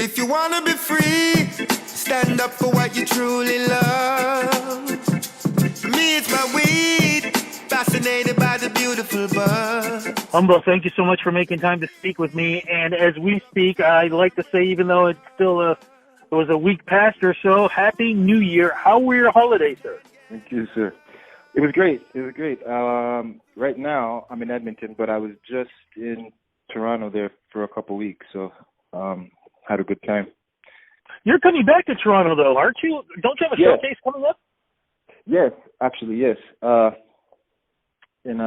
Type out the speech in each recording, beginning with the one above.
If you wanna be free, stand up for what you truly love. For me, it's my weed, fascinated by the beautiful bud. Humble, thank you so much for making time to speak with me. And as we speak, I'd like to say, even though it's still it was a week past or so, Happy New Year. How were your holidays, sir? Thank you, sir. It was great. It was great. Right now, I'm in Edmonton, but I was just in Toronto there for a couple of weeks, so had a good time. You're coming back to Toronto, though, aren't you? Don't you have a showcase coming up? Yes, actually, yes. In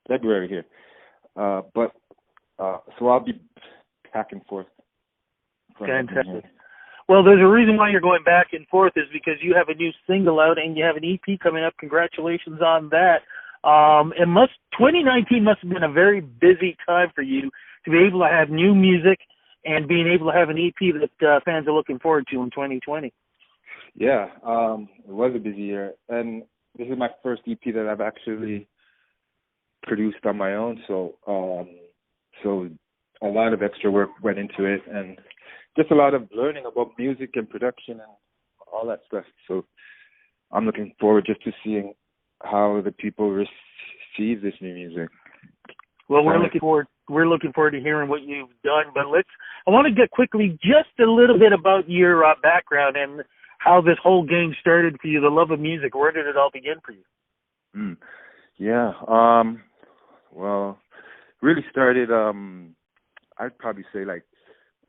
February here. So I'll be back and forth. Fantastic. Well, there's a reason why you're going back and forth is because you have a new single out and you have an EP coming up. Congratulations on that. 2019 must have been a very busy time for you to be able to have new music and being able to have an EP that fans are looking forward to in 2020. Yeah, it was a busy year, and this is my first EP that I've actually produced on my own. So a lot of extra work went into it, and just a lot of learning about music and production and all that stuff. So I'm looking forward just to seeing how the people receive this new music. Well, we're looking forward to hearing what you've done. But I want to get quickly just a little bit about your background and how this whole game started for you, the love of music. Where did it all begin for you? Yeah. Well, really started, I'd probably say like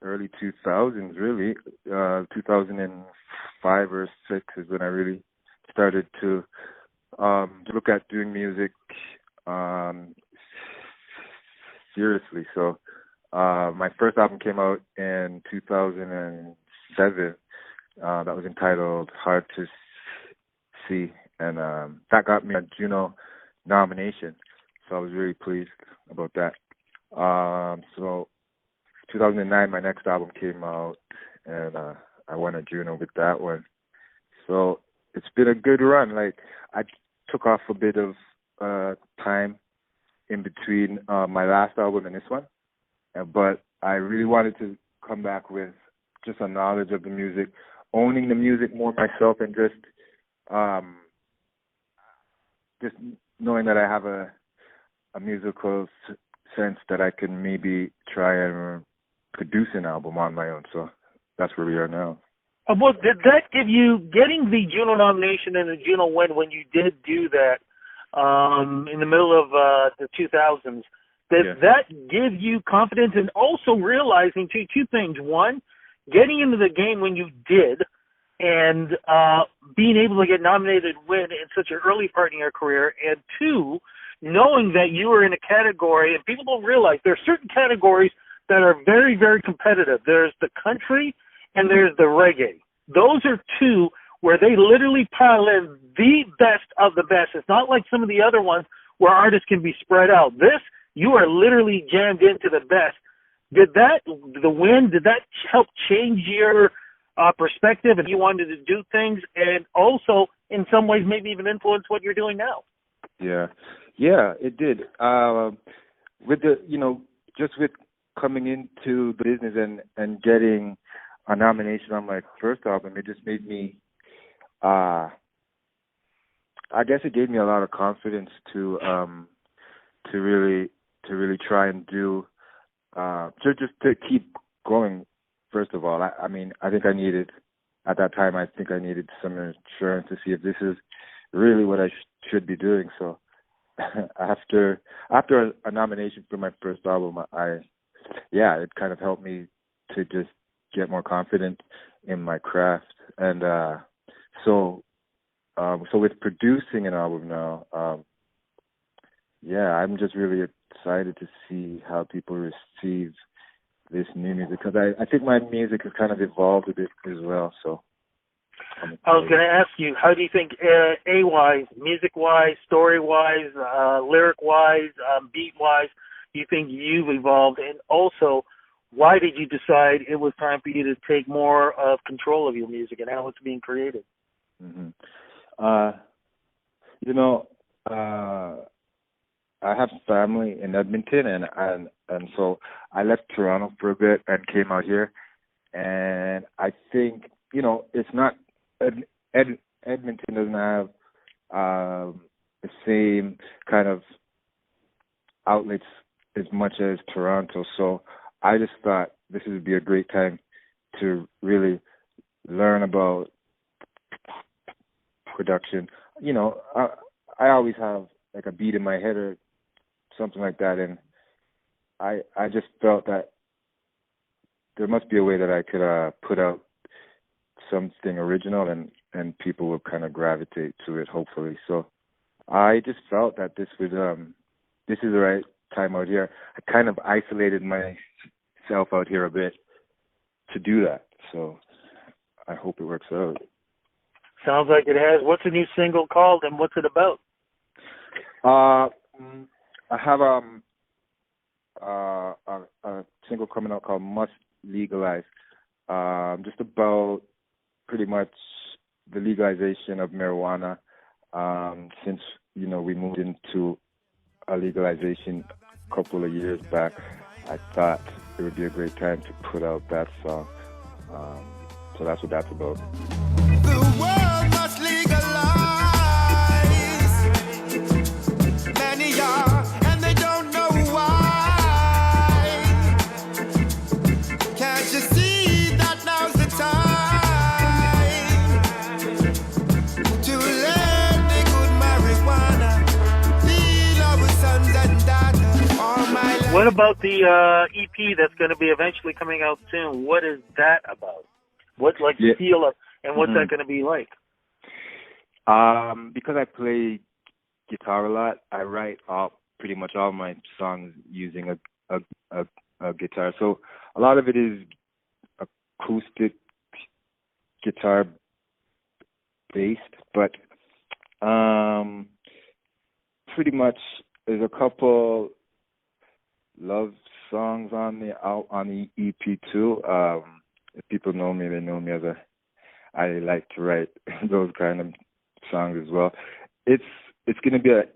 early 2000s, really. 2005 or 6 is when I really started to look at doing music seriously. So my first album came out in 2007. That was entitled Hard to See, and that got me a Juno nomination. So I was really pleased about that. So 2009, my next album came out, and I won a Juno with that one. So it's been a good run. Like, I took off a bit of time in between my last album and this one, but I really wanted to come back with just a knowledge of the music, owning the music more myself, and just knowing that I have a musical sense that I can maybe try and produce an album on my own. So that's where we are now. Well, did that give you, getting the Juno nomination and the Juno win when you did do that in the middle of the 2000s, did that give you confidence and also realizing two things? One, getting into the game when you did and being able to get nominated and win in such an early part in your career, and two, knowing that you were in a category, and people don't realize there are certain categories that are very, very competitive. There's the country and there's the reggae. Those are two where they literally pile in the best of the best. It's not like some of the other ones where artists can be spread out. This, you are literally jammed into the best. Did the win, did that help change your perspective if you wanted to do things, and also in some ways maybe even influence what you're doing now? Yeah, it did. With just with coming into the business and getting a nomination on my first album, it just made me, I guess it gave me a lot of confidence to really try and do, just to keep going. First of all, I mean, I think I needed, at that time, some insurance to see if this is really what I should be doing. So after a nomination for my first album, it kind of helped me to just get more confident in my craft. And so with producing an album now, I'm just really excited to see how people receive this new music, because I think my music has kind of evolved a bit as well. So I was going to ask you, how do you think, A-wise, music-wise, story-wise, lyric-wise, beat-wise, do you think you've evolved? And also, why did you decide it was time for you to take more of control of your music and how it's being created? Mm-hmm. I have family in Edmonton, and so I left Toronto for a bit and came out here. And I think, it's not Edmonton doesn't have the same kind of outlets as much as Toronto. So I just thought this would be a great time to really learn about production. I always have like a beat in my head or something like that, and I just felt that there must be a way that I could put out something original and people will kind of gravitate to it, hopefully. So I just felt that this is the right time out here. I kind of isolated myself out here a bit to do that. So I hope it works out. Sounds like it has. What's the new single called, and what's it about? I have a single coming out called Must Legalize. Just about pretty much the legalization of marijuana. Since we moved into a legalization a couple of years back, I thought it would be a great time to put out that song. So that's what that's about. The world must legalize. Many are, and they don't know why. Can't you see that now's the time to let the good marijuana feed our sons and daughters all my life. What about the EP that's going to be eventually coming out soon? What is that about? What's the feel of, and what's that going to be like? Because I play guitar a lot, I write pretty much all my songs using a guitar. So a lot of it is acoustic guitar based, but pretty much there's a couple love songs on the EP too. If people know me, they know me I like to write those kind of songs as well. It's going to be a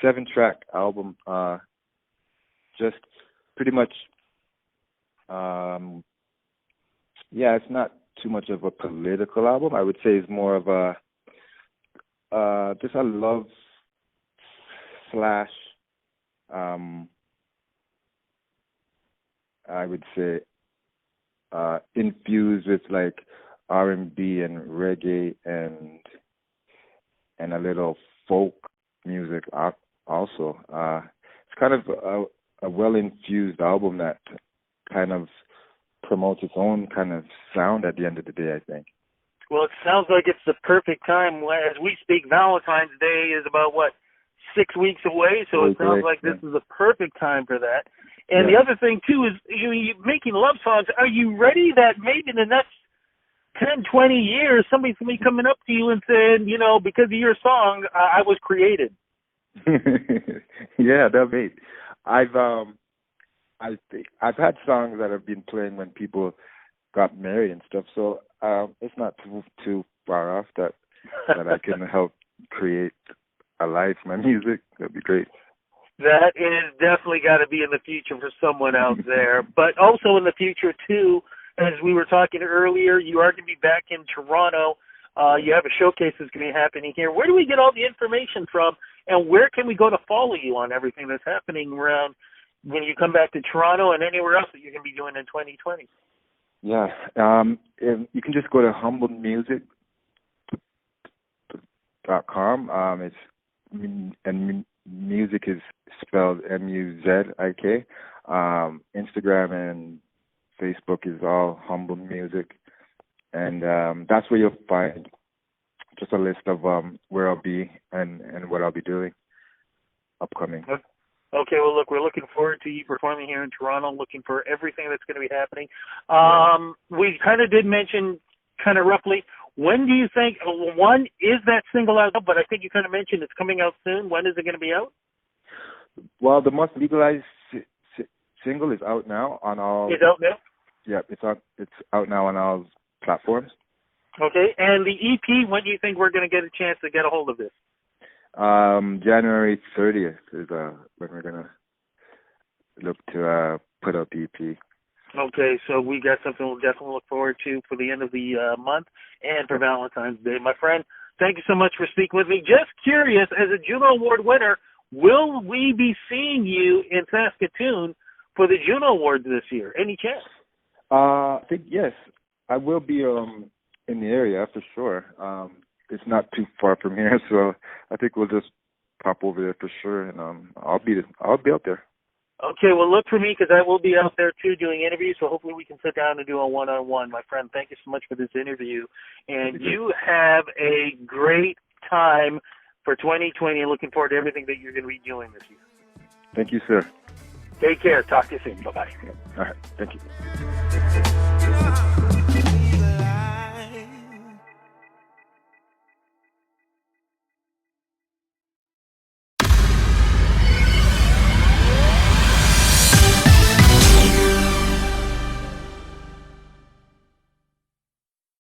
7-track album. Just pretty much, it's not too much of a political album. I would say it's more of just a love / I would say infused with like R&B and reggae and a little folk music also. It's kind of a well-infused album that kind of promotes its own kind of sound at the end of the day, I think. Well, it sounds like it's the perfect time. As we speak, Valentine's Day is about, 6 weeks away, so it sounds like this is a perfect time for that. And the other thing, too, is you're making love songs. Are you ready that maybe in the next 10, 20 years, somebody's going to be coming up to you and saying, because of your song, I was created? Yeah, that'd be. I've had songs that have been playing when people got married and stuff, so it's not too far off that I can help create a life, my music. That'd be great. That is definitely got to be in the future for someone out there. But also in the future, too, as we were talking earlier, you are going to be back in Toronto. You have a showcase that's going to be happening here. Where do we get all the information from, and where can we go to follow you on everything that's happening around when you come back to Toronto and anywhere else that you're going to be doing in 2020? Yeah. You can just go to humblemusic.com. And music is spelled M-U-Z-I-K. Instagram and Facebook is all Humble Music. And that's where you'll find just a list of where I'll be and what I'll be doing upcoming. Okay, well, look, we're looking forward to you performing here in Toronto, looking for everything that's going to be happening. We kind of did mention kind of roughly, when do you think, one, is that single out, but I think you kind of mentioned it's coming out soon. When is it going to be out? Well, the Must Legalize single is out now on all. It's out now? Yeah, it's out now on all platforms. Okay, and the EP, when do you think we're going to get a chance to get a hold of this? January 30th is when we're gonna look to put out the EP. Okay, so we got something we'll definitely look forward to for the end of the month and for Valentine's Day. My friend, thank you so much for speaking with me. Just curious, as a Juno Award winner, will we be seeing you in Saskatoon for the Juno Awards this year? Any chance? I think yes. I will be in the area for sure. It's not too far from here, so I think we'll just pop over there for sure, and I'll be out there. Okay, well, look for me because I will be out there, too, doing interviews, so hopefully we can sit down and do a one-on-one. My friend, thank you so much for this interview, and you have a great time for 2020, and looking forward to everything that you're going to be doing this year. Thank you, sir. Take care. Talk to you soon. Bye-bye. All right. Thank you.